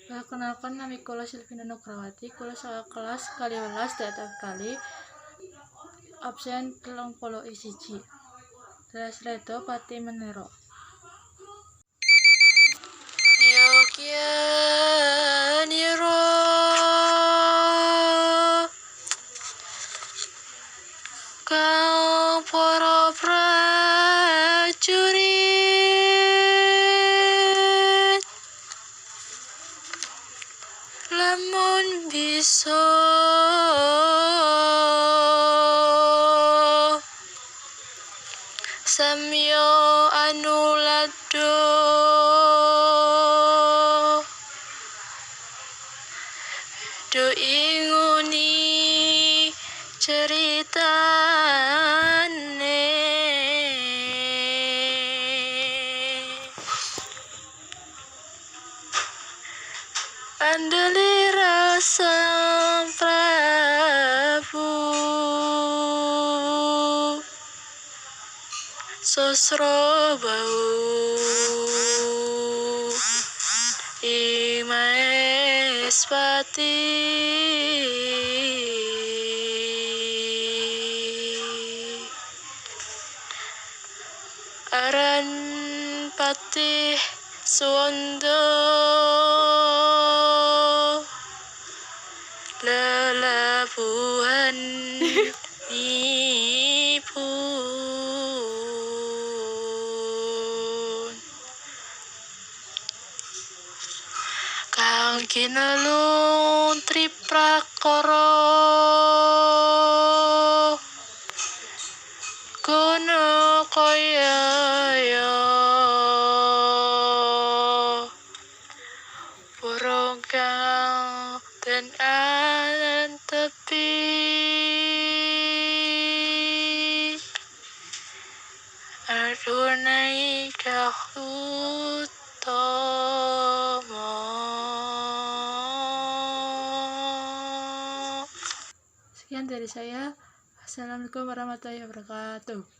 Perkenalkan nami kula Silvina Nukrawati, kula kelas kaliwelas dadak kali absen 31. Telas redo pati menero. Yogyaniro kang para prajurit lamun bisa samyo anulado do inguni ceritane andeli Sang Prabu Sosrobau Maespati aran Patih Suwanda lelabuhan ipun kang kinalung triprakara kono kaya burung kang ten tepi adunai utama. Sekian dari saya. Assalamualaikum warahmatullahi wabarakatuh.